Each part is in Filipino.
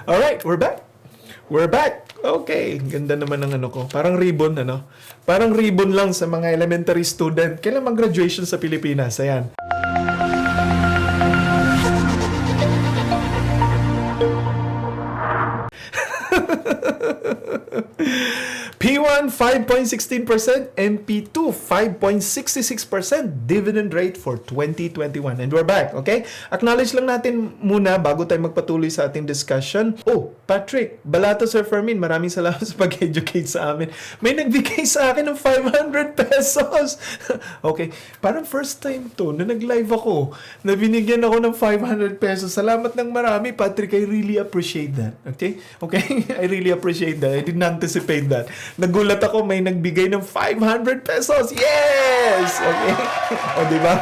Alright, we're back. We're back. Okay, ganda naman ng ano ko. Parang ribbon, ano? Parang ribbon lang sa mga elementary student. Kailan mag-graduation sa Pilipinas? Ayan. P1, 5.16%. MP2, 5.66% dividend rate for 2021. And we're back, okay? Acknowledge lang natin muna bago tayo magpatuloy sa ating discussion. Oh, Patrick, Balato Sir Fermin, maraming salamat sa pag-educate sa amin. May nagbigay sa akin ng 500 pesos. Okay, parang first time to na nag-live ako, na binigyan ako ng 500 pesos. Salamat ng marami, Patrick. I really appreciate that. Okay? Okay? I really appreciate that. I didn't anticipate that. Nagulat ako, may nagbigay ng 500 pesos. Yes! Okay? O, diba?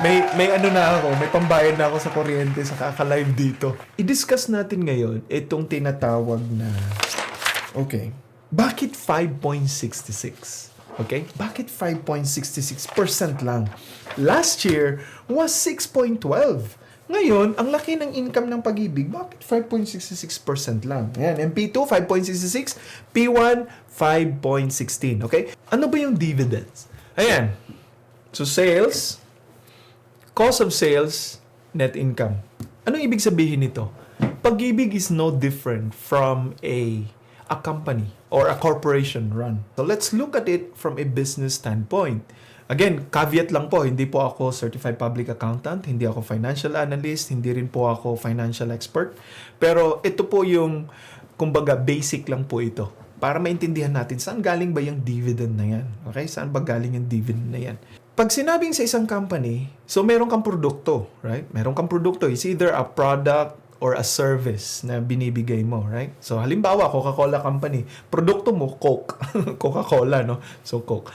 May ano na ako, may pambayad na ako sa kuryente sa kaka-live dito. I-discuss natin ngayon itong tinatawag na, okay, bakit 5.66? Okay? Bakit 5.66% lang? Last year was 6.12. Ngayon, ang laki ng income ng pag-ibig, bakit 5.66% lang? Ayan, MP2, 5.66, P1, 5.16. Okay? Ano ba yung dividends? Ayan. So, sales, cost of sales, net income. Anong ibig sabihin nito? Pag-ibig is no different from a company or a corporation run. So, let's look at it from a business standpoint. Again, caveat lang po, hindi po ako certified public accountant, hindi ako financial analyst, hindi rin po ako financial expert. Pero ito po yung, kumbaga, basic lang po ito. Para maintindihan natin, saan galing ba yung dividend na yan? Okay? Saan ba galing yung dividend na yan? Pag sinabing sa isang company, so meron kang produkto, right? Meron kang produkto. It's either a product or a service na binibigay mo, right? So, halimbawa, Coca-Cola Company. Produkto mo, Coke. Coca-Cola, no? So, Coke.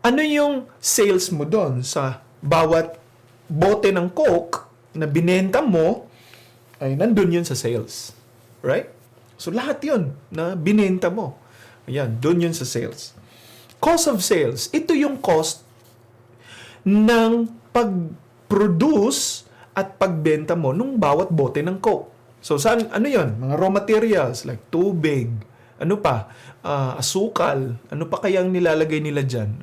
Ano yung sales mo doon sa bawat bote ng Coke na binenta mo ay nandun yun sa sales. Right? So, lahat yun na binenta mo. Ayan, doon yun sa sales. Cost of sales, ito yung cost ng pag-produce at pagbenta mo nung bawat bote ng Coke. So, saan, ano yun? Mga raw materials like tubig, ano pa? Asukal. Ano pa kayang nilalagay nila dyan?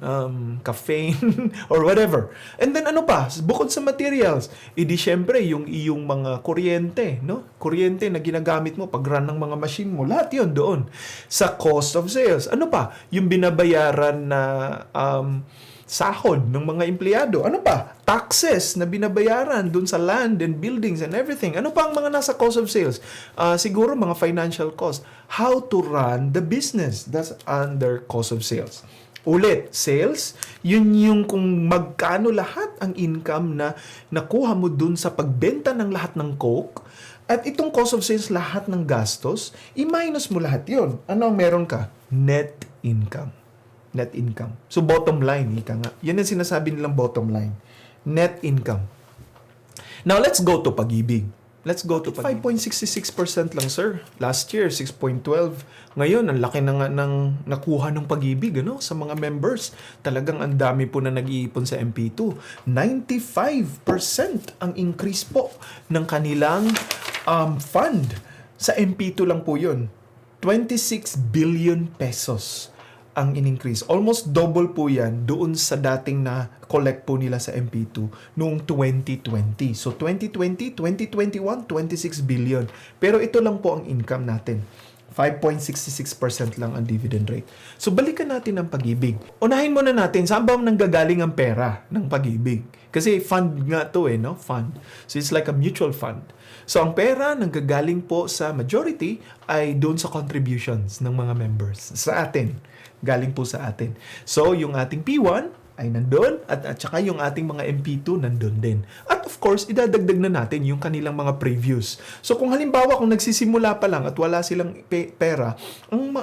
Caffeine or whatever. And then ano pa? Bukod sa materials, edi syempre yung iyong mga kuryente, no? Kuryente na ginagamit mo pag run ng mga machine mo. Lahat yun doon. Sa cost of sales. Ano pa? Yung binabayaran na sahod ng mga empleyado. Ano pa? Taxes na binabayaran dun sa land and buildings and everything. Ano pa ang mga nasa cost of sales? Siguro mga financial cost. How to run the business. That's under cost of sales. Ulit, sales, yun yung kung magkano lahat ang income na nakuha mo dun sa pagbenta ng lahat ng Coke. At itong cost of sales, lahat ng gastos, i-minus mo lahat yun. Ano ang meron ka? Net income. Net income. So, bottom line, ika nga. Yan ang sinasabi nilang bottom line. Net income. Now, let's go to pag-ibig. Let's go to 5.66% lang, sir. Last year, 6.12. Ngayon, ang laki na nga ng nakuha ng pag-ibig, ano, sa mga members. Talagang ang dami po na nag-iipon sa MP2. 95% ang increase po ng kanilang fund. Sa MP2 lang po yun. 26 billion pesos ang in-increase. Almost double po yan doon sa dating na collect po nila sa MP2 noong 2020. So 2020, 2021, 26 billion. Pero ito lang po ang income natin. 5.66% lang ang dividend rate. So balikan natin ang pag-ibig. Unahin muna natin, saan ba nanggagaling ang pera ng pag-ibig? Kasi fund nga to no? Fund. So it's like a mutual fund. So ang pera nanggagaling po sa majority ay doon sa contributions ng mga members. Sa atin. Galing po sa atin. So yung ating P1 ay nandun at saka yung ating mga MP2 nandun din. At of course, idadagdag na natin yung kanilang mga previews. So kung halimbawa kung nagsisimula pa lang at wala silang pera,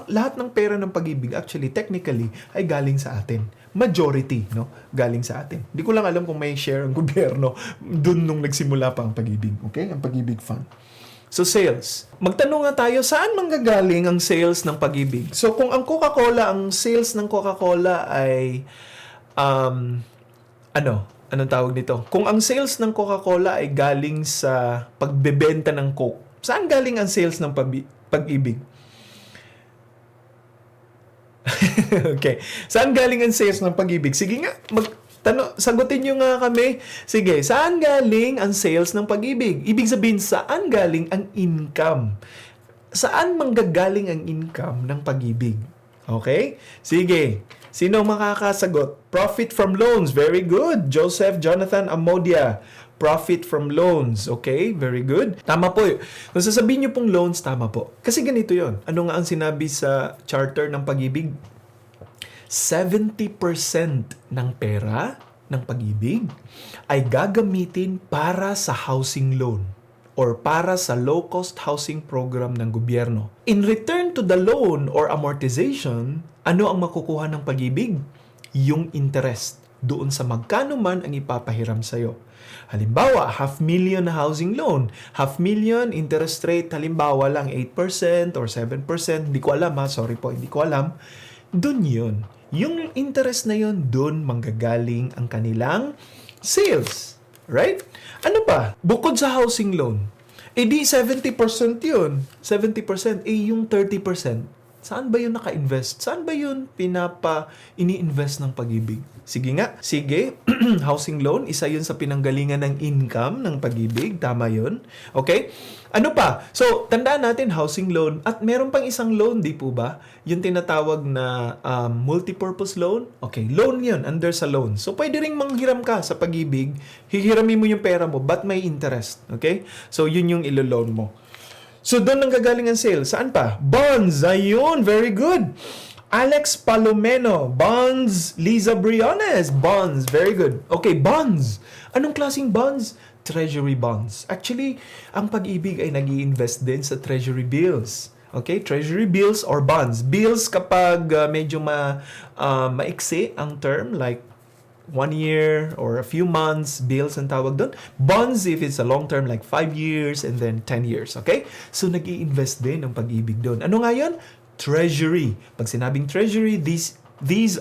lahat ng pera ng pag-ibig actually technically ay galing sa atin. Majority, no? Galing sa atin. Hindi ko lang alam kung may share ang gobyerno dun nung nagsimula pa ang pag-ibig. Okay? Ang pag-ibig fund. So, sales. Magtanong nga tayo, saan manggagaling ang sales ng pag-ibig? So, kung ang Coca-Cola, ang sales ng Coca-Cola ay anong tawag nito? Kung ang sales ng Coca-Cola ay galing sa pagbebenta ng Coke Saan galing ang sales ng pag-ibig? Okay. Saan galing ang sales ng pag-ibig? Sige nga, sagutin nyo nga kami. Sige, saan galing ang sales ng pag-ibig? Ibig sabihin, saan galing ang income? Saan manggagaling ang income ng pag-ibig? Okay? Sige. Sino makakasagot? Profit from loans. Very good. Joseph Jonathan Amodia. Profit from loans. Okay? Very good. Tama po. Kung sasabihin nyo pong loans, tama po. Kasi ganito yon. Ano nga ang sinabi sa charter ng pag-ibig? 70% ng pera ng pag-ibig ay gagamitin para sa housing loan or para sa low-cost housing program ng gobyerno. In return to the loan or amortization, ano ang makukuha ng pag-ibig? Yung interest doon sa magkano man ang ipapahiram sa'yo. Halimbawa, 500,000 na housing loan. 500,000 interest rate, halimbawa lang 8% or 7%. Hindi ko alam sorry po, hindi ko alam. Doon yun. Yung interest na yun, doon manggagaling ang kanilang sales. Right? Ano pa? Bukod sa housing loan, di 70% yun. 70%, yung 30%. Saan ba yun naka-invest? Saan ba yun ini-invest ng pag-ibig? Sige nga, sige. Housing loan, isa yun sa pinanggalingan ng income ng pag-ibig. Tama yun. Okay? Ano pa? So, tandaan natin, housing loan. At meron pang isang loan, di po ba? Yung tinatawag na multipurpose loan. Okay, loan yun, under sa loan. So, pwede ring manghiram ka sa pag-ibig. Hihiramin mo yung pera mo, but may interest. Okay? So, yun yung ilo-loan mo. So, doon ang gagaling ang sale. Saan pa? Bonds. Ayun. Very good. Alex Palomeno. Bonds. Liza Briones. Bonds. Very good. Okay, bonds. Anong klaseng bonds? Treasury bonds. Actually, ang pag-ibig ay nag-i-invest din sa treasury bills. Okay? Treasury bills or bonds. Bills kapag medyo maiksi ang term, like 1 year or a few months, bills ang tawag doon. Bonds if it's a long term like 5 years and then 10 years. Okay? So, nag-i-invest din ng pag-ibig doon. Ano nga yun? Treasury. Pag sinabing treasury, these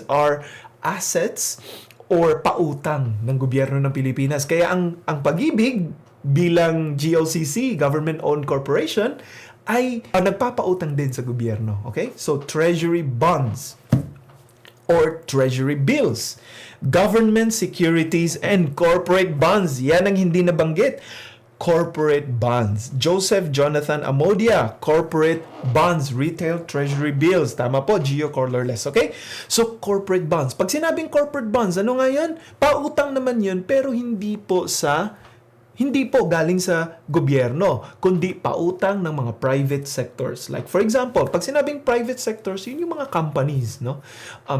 are assets or pautang ng gobyerno ng Pilipinas. Kaya ang pag-ibig bilang GOCC, Government-Owned Corporation, ay nagpapautang din sa gobyerno. Okay? So, treasury bonds or treasury bills. Government securities and corporate bonds. Yan ang hindi nabanggit. Corporate bonds. Joseph Jonathan Amodia, corporate bonds, retail treasury bills. Tama po, Gio Colorless. Okay? So, corporate bonds. Pag sinabing corporate bonds, ano nga yan? Pautang naman yun, pero hindi po galing sa gobyerno, kundi pautang ng mga private sectors. Like for example, pag sinabing private sectors, yun yung mga companies, no?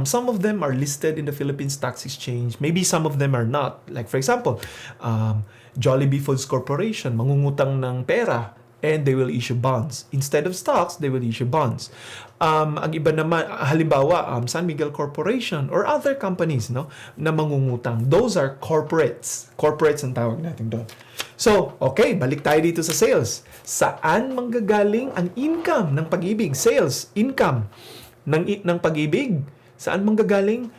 Some of them are listed in the Philippines Stock Exchange. Maybe some of them are not. Like for example, Jollibee Foods Corporation, mangungutang ng pera and they will issue bonds. Instead of stocks, they will issue bonds. Ang iba naman, halimbawa, San Miguel Corporation or other companies, no, na mangungutang. Those are corporates. Corporates ang tawag natin doon. So, okay, balik tayo dito sa sales. Saan manggagaling ang income ng pag-ibig? Sales, income ng pag-ibig. Saan manggagaling?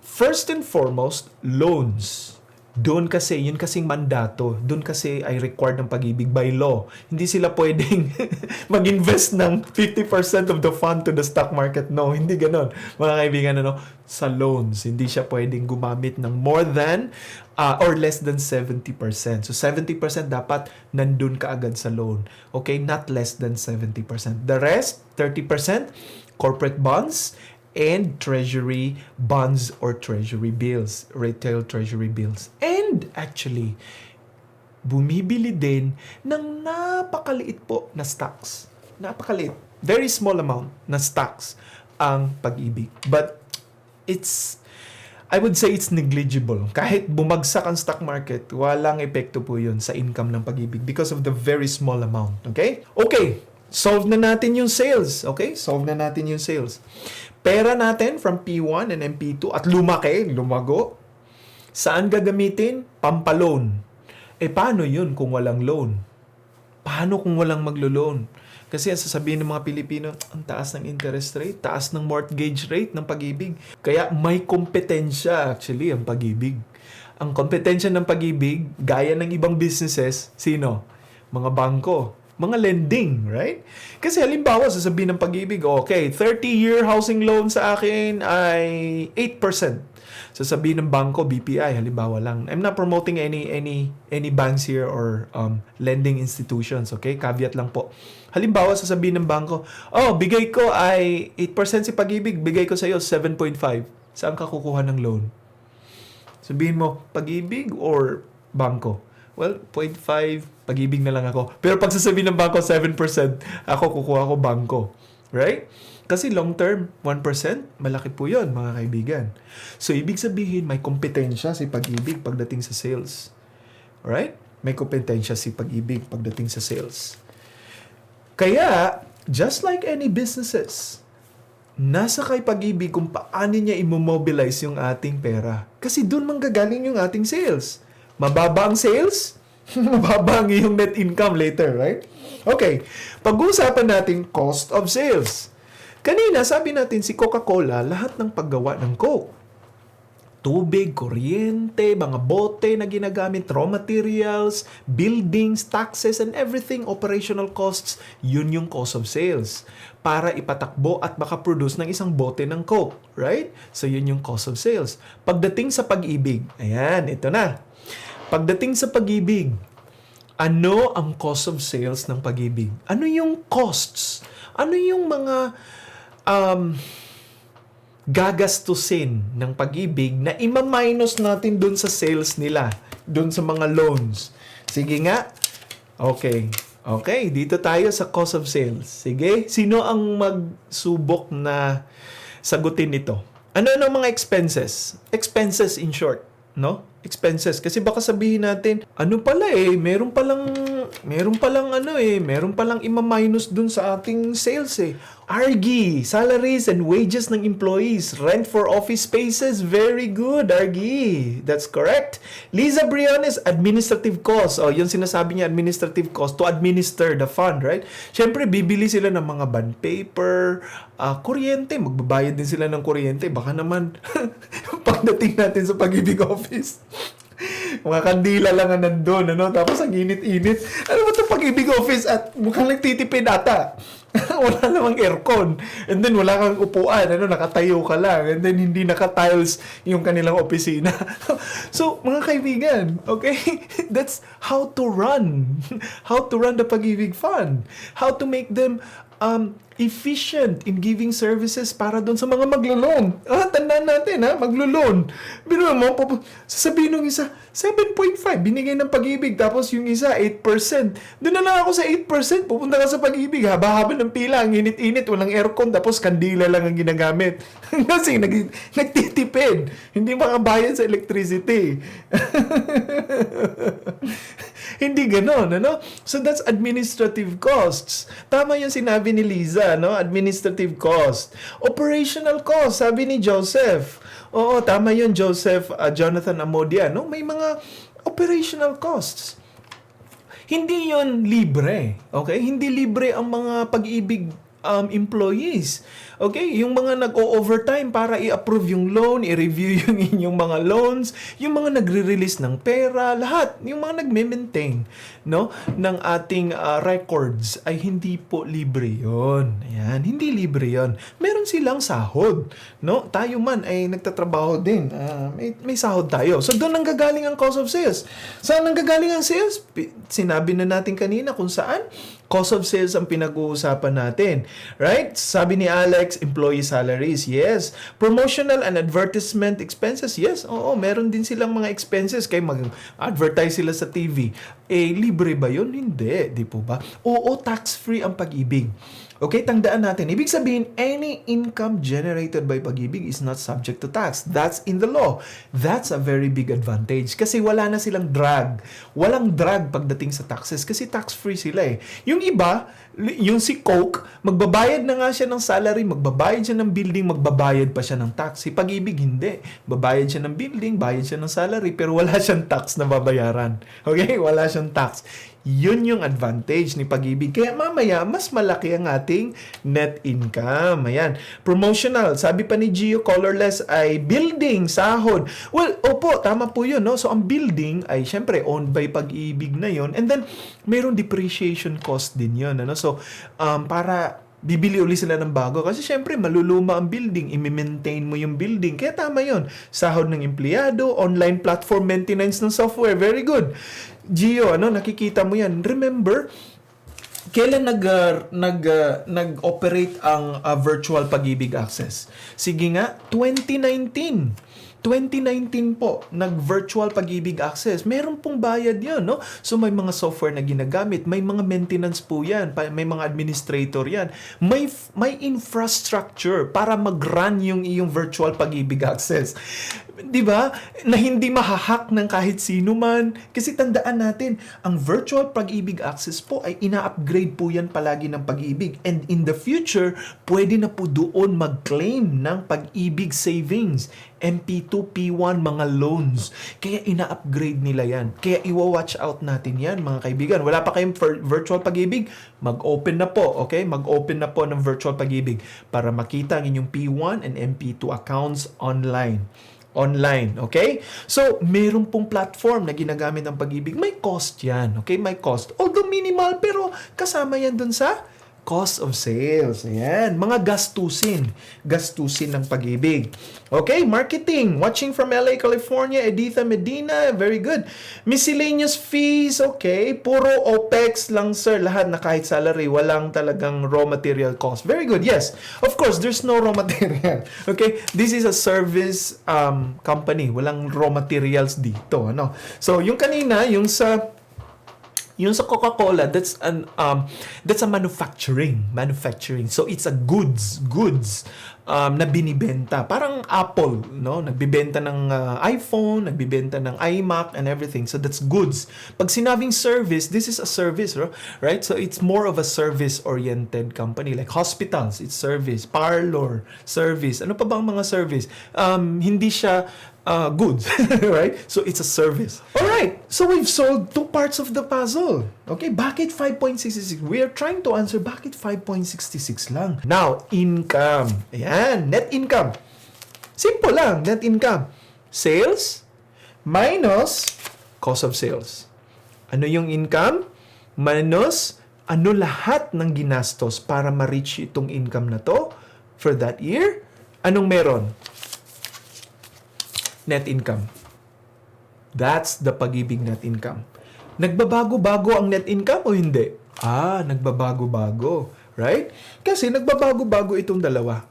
First and foremost, loans. Doon kasi, yun kasing mandato. Doon kasi ay required ng pag-ibig by law. Hindi sila pwedeng mag-invest ng 50% of the fund to the stock market. No, hindi ganon. Mga kaibigan, sa loans. Hindi siya pwedeng gumamit ng more than or less than 70%. So, 70% dapat nandun ka agad sa loan. Okay? Not less than 70%. The rest, 30%, corporate bonds, and treasury bonds or treasury bills, retail treasury bills. And actually, bumibili din ng napakaliit po na stocks. Napakaliit. Very small amount na stocks ang pag-ibig. But I would say it's negligible. Kahit bumagsak ang stock market, walang epekto po yun sa income ng pag-ibig because of the very small amount. Okay? Okay. Solve na natin yung sales. Okay? Solve na natin yung sales. Pera natin from P1 and MP2 at lumago. Saan gagamitin? Pampaloan. Paano yun kung walang loan? Paano kung walang maglo-loan? Kasi ang sasabihin ng mga Pilipino, ang taas ng interest rate, taas ng mortgage rate ng pag-ibig. Kaya may kompetensya actually ang pag-ibig. Ang kompetensya ng pag-ibig, gaya ng ibang businesses, sino? Mga bangko. Mga lending, right? Kasi halimbawa, sasabihin ng pag-ibig, okay, 30-year housing loan sa akin ay 8%. Sasabihin ng bangko, BPI, halimbawa lang. I'm not promoting any banks here or lending institutions, okay? Caveat lang po. Halimbawa, sasabihin ng bangko, bigay ko ay 8% si pag-ibig, bigay ko sa iyo 7.5. Saan ka kukuha ng loan? Sabihin mo, pag-ibig or bangko? Well, 0.5, pag-ibig na lang ako. Pero pag sasabihin ng bangko, 7%, ako kukuha ko bangko. Right? Kasi long term, 1%, malaki po yun, mga kaibigan. So, ibig sabihin, may kompetensya si pag-ibig pagdating sa sales. Right? May kompetensya si pag-ibig pagdating sa sales. Kaya, just like any businesses, nasa kay pag-ibig kung paano niya immobilize yung ating pera. Kasi doon manggagaling yung ating sales. Mababa ang sales, mababa ang iyong net income later, right? Okay, pag-uusapan natin cost of sales. Kanina, sabi natin si Coca-Cola, lahat ng paggawa ng Coke. Tubig, kuryente, mga bote na ginagamit, raw materials, buildings, taxes, and everything, operational costs, yun yung cost of sales. Para ipatakbo at makaproduce ng isang bote ng Coke, right? So, yun yung cost of sales. Pagdating sa pag-ibig, ayan, ito na. Pagdating sa pag-ibig, ano ang cost of sales ng pag-ibig? Ano yung costs? Ano yung mga gagastusin ng pag-ibig na ima-minus natin dun sa sales nila, dun sa mga loans? Sige nga. Okay. Okay, dito tayo sa cost of sales. Sige, sino ang magsubok na sagutin ito? Ano mga expenses? Expenses in short, no? Expenses. Kasi baka sabihin natin, meron palang ima-minus dun sa ating sales eh. Argy, salaries and wages ng employees, rent for office spaces, very good, Argy. That's correct. Liza Briones, administrative costs. Yung sinasabi niya, administrative cost to administer the fund, right? Siyempre, bibili sila ng mga bond paper, kuryente, magbabayad din sila ng kuryente. Baka naman, pagdating natin sa pag-ibig office, mga kandila lang ang nandun, Tapos ang init-init. Ano ba ito pag-ibig office at mukhang nagtitipid ata? Wala namang aircon. And then wala kang upuan, nakatayo ka lang. And then hindi naka-tiles yung kanilang opisina. So, mga kaibigan, okay? That's how to run. How to run the pag-ibig fund. How to make them efficient in giving services para doon sa mga maglo-loan. Tandaan natin, maglo-loan. Pero sasabihin ng isa, 7.5, binigay ng pag-ibig, tapos yung isa, 8%. Doon na lang ako sa 8%, pupunta ka sa pag-ibig, haba-haba ng pila, ang init-init, walang aircon, tapos kandila lang ang ginagamit. Kasi nagtitipid, hindi makabayad sa electricity. Hindi ganon, So that's administrative costs. Tama yung sinabi ni Liza, administrative cost. Operational cost, sabi ni Joseph. Oo, tama yun, Joseph, Jonathan Amodia, May mga operational costs. Hindi yun libre, okay? Hindi libre ang mga pag-ibig employees. Okay? Yung mga nag-o-overtime para i-approve yung loan, i-review yung inyong mga loans, yung mga nagre-release ng pera, lahat, yung mga nagme-maintain, ng ating records ay hindi po libre yon. Ayan, hindi libre yon. Meron silang sahod, Tayo man ay nagtatrabaho din. May sahod tayo. So doon nanggagaling ang cost of sales. Saan nanggagaling ang sales? Sinabi na natin kanina kung saan cost of sales ang pinag-uusapan natin. Right? Sabi ni Alex, employee salaries. Yes. Promotional and advertisement expenses. Yes. Oo, meron din silang mga expenses. Kaya mag-advertise sila sa TV. Libre ba yun? Hindi. Di po ba? Oo, tax-free ang pag-ibig. Okay, tandaan natin. Ibig sabihin, any income generated by pag-ibig is not subject to tax. That's in the law. That's a very big advantage. Kasi wala na silang drag. Walang drag pagdating sa taxes kasi tax-free sila eh. Yung iba, yung si Coke, magbabayad na nga siya ng salary, magbabayad siya ng building, magbabayad pa siya ng tax. Si pag-ibig, hindi. Babayad siya ng building, bayad siya ng salary, pero wala siyang tax na babayaran. Okay? Wala siyang tax. Yun yung advantage ni pag-ibig. Kaya mamaya, mas malaki ang ating net income. Ayan. Promotional. Sabi pa ni Gio, colorless ay building, sahod. Well, opo, tama po yun. No? So, ang building ay syempre owned by pag-ibig na yun. And then, mayroon depreciation cost din yun. Ano? So, para bibili uli sila ng bago kasi syempre maluluma ang building, i-maintain mo yung building. Kaya tama yun. Sahod ng empleyado, online platform maintenance ng software. Very good. Gio, nakikita mo yan. Remember, kailan nag-operate ang virtual pag-ibig access? Sige nga, 2019 po, nag-virtual pag-ibig access. Meron pong bayad yun, no? So, may mga software na ginagamit. May mga maintenance po yan. May mga administrator yan. May infrastructure para mag-run yung iyong virtual pag-ibig access. Di ba? Na hindi mahahack ng kahit sino man. Kasi tandaan natin, ang virtual pag-ibig access po ay ina-upgrade po yan palagi ng pag-ibig. And in the future, pwede na po doon mag-claim ng pag-ibig savings, MP2, P1, mga loans. Kaya ina-upgrade nila yan. Kaya iwa-watch out natin yan, mga kaibigan. Wala pa kayong virtual pag-ibig? Mag-open na po, okay? Mag-open na po ng virtual pag-ibig para makita ang inyong P1 and MP2 accounts online, okay? So, meron pong platform na ginagamit ng pag-ibig. May cost yan, okay? May cost. Although minimal, pero kasama yan dun sa cost of sales. Ayan. Mga gastusin ng pag-ibig. Okay, marketing. Watching from LA, California, Editha Medina. Very good. Miscellaneous fees. Okay, puro OPEX lang, sir. Lahat na kahit salary. Walang talagang raw material cost. Very good. Yes. Of course, there's no raw material. Okay, this is a service company. Walang raw materials dito. Ano? So, yung kanina, yung sa Coca-Cola, that's a manufacturing. So it's a goods na binibenta. Parang Apple, no? Nagbibenta ng iPhone, nagbibenta ng iMac and everything. So that's goods. Pag sinabing service, this is a service, right? So it's more of a service-oriented company. Like hospitals, it's service. Parlor, service. Ano pa bang mga service? Hindi siya goods, right? So it's a service. All right. So we've solved two parts of the puzzle. Okay, bakit 5.66? We are trying to answer bakit 5.66 lang. Now, income. Ayan, net income. Simple lang, net income. Sales minus cost of sales. Ano yung income? Minus ano lahat ng ginastos para ma-reach itong income na to for that year? Anong meron? Net income. That's the pag-ibig net income. Nagbabago-bago ang net income o hindi? Nagbabago-bago. Right? Kasi nagbabago-bago itong dalawa.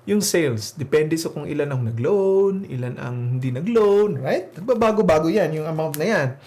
Yung sales, depende sa kung ilan ang nag-loan, ilan ang hindi nag-loan, right? Nagbabago-bago yan, yung amount na yan.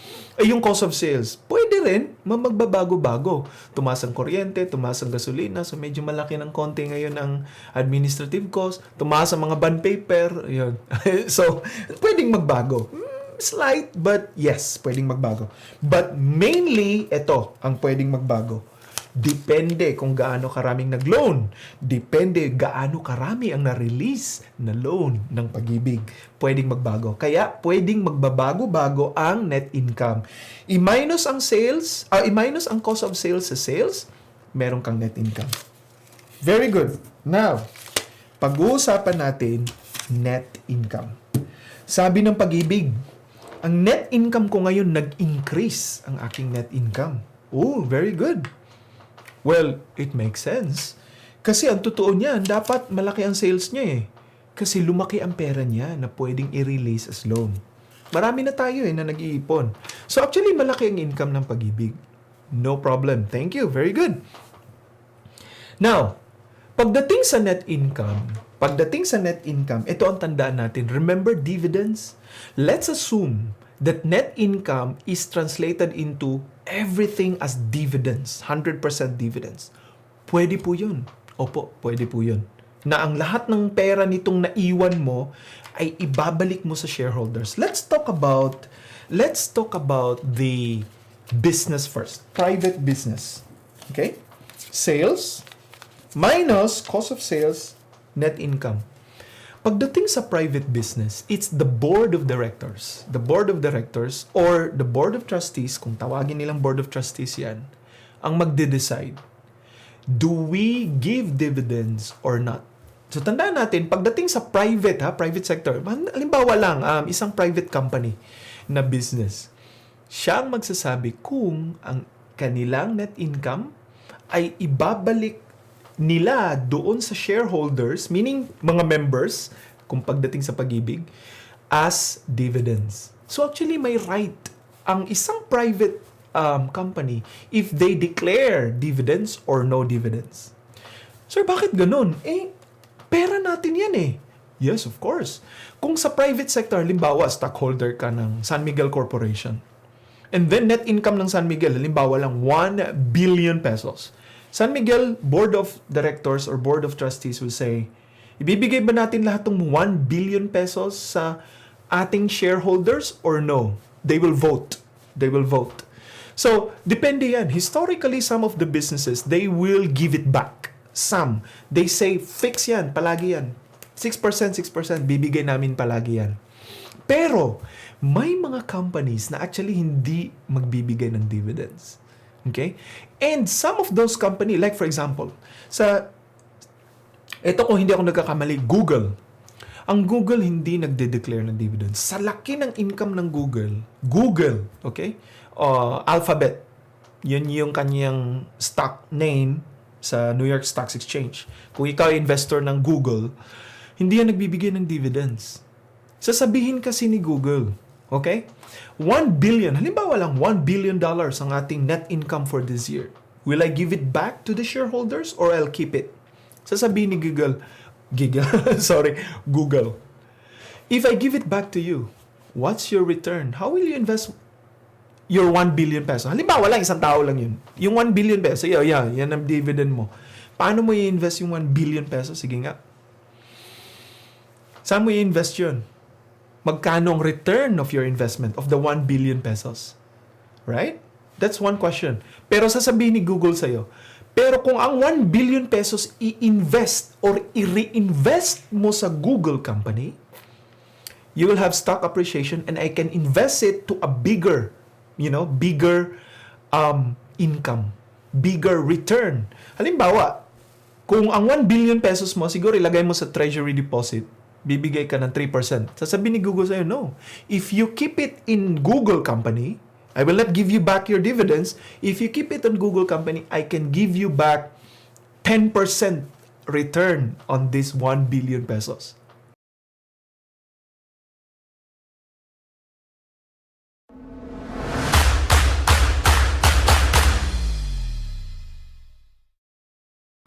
Yung cost of sales, pwede rin, magbabago-bago. Tumaas ang kuryente, tumaas ang gasolina, so medyo malaki ng konti ngayon ang administrative cost, tumaas ang mga bond paper, yun. So, pwedeng magbago. Slight, but yes, pwedeng magbago. But mainly, ito ang pwedeng magbago. Depende kung gaano karaming nag-loan. Depende gaano karami ang na-release na loan ng pag-ibig. Pwedeng magbago. Kaya, pwedeng magbabago-bago ang net income. I-minus ang sales, i-minus ang cost of sales sa sales, meron kang net income. Very good. Now, pag-uusapan natin net income. Sabi ng pag-ibig, ang net income ko ngayon nag-increase ang aking net income. Oh, very good. Well, it makes sense. Kasi ang totoo niyan, dapat malaki ang sales niya eh. Kasi lumaki ang pera niya na pwedeng i-release as loan. Marami na tayo na nag-iipon. So actually, malaki ang income ng pag-ibig. No problem. Thank you. Very good. Now, pagdating sa net income, ito ang tandaan natin. Remember dividends? Let's assume that net income is translated into everything as dividends, 100% dividends. Pwede po yun. Opo, pwede po yun. Na ang lahat ng pera nitong naiwan mo ay ibabalik mo sa shareholders. Let's talk about the business first. Private business. Okay? Sales minus cost of sales, net income. Pagdating sa private business, it's the board of directors. The board of directors or the board of trustees, kung tawagin nilang board of trustees yan, ang magde-decide. Do we give dividends or not? So tandaan natin, pagdating sa private sector, halimbawa lang, isang private company na business, siya ang magsasabi kung ang kanilang net income ay ibabalik nila doon sa shareholders, meaning mga members, kung pagdating sa pag-ibig, as dividends. So actually, may right ang isang private company if they declare dividends or no dividends. Sir, bakit ganun? Pera natin yan eh. Yes, of course. Kung sa private sector, halimbawa, stockholder ka ng San Miguel Corporation, and then net income ng San Miguel, halimbawa lang 1 billion pesos. San Miguel Board of Directors or Board of Trustees will say, ibibigay ba natin lahat ng 1 billion pesos sa ating shareholders or no? They will vote. They will vote. So, depende yan. Historically, some of the businesses, they will give it back. Some. They say, fix yan, palagi yan. 6%, bibigay namin palagi yan. Pero, may mga companies na actually hindi magbibigay ng dividends. Okay? And some of those company, like for example, ito kung hindi ako nagkakamali, Google. Ang Google hindi nagde-declare ng dividends. Sa laki ng income ng Google, okay? Alphabet. Yun yung kanyang stock name sa New York Stock Exchange. Kung ikaw ay investor ng Google, hindi yan nagbibigay ng dividends. Sasabihin kasi ni Google, okay? 1 billion, halimbawa lang, $1 billion ang ating net income for this year. Will I give it back to the shareholders or I'll keep it? Sasabihin ni Google, if I give it back to you, what's your return? How will you invest your 1 billion peso? Halimbawa lang, isang tao lang yun. Yung 1 billion peso, yan ang dividend mo. Paano mo i-invest yung 1 billion peso? Sige nga. Saan mo i-invest yun? Magkano ang return of your investment of the 1 billion pesos? Right? That's one question. Pero sasabihin ni Google sa'yo, pero kung ang 1 billion pesos i-invest or i-reinvest mo sa Google company, you will have stock appreciation and I can invest it to a bigger income, bigger return. Halimbawa, kung ang 1 billion pesos mo, siguro ilagay mo sa treasury deposit, bibigay ka ng 3%. Sasabihin ni Google sa'yo, no. If you keep it in Google company, I will not give you back your dividends. If you keep it in Google company, I can give you back 10% return on this 1 billion pesos.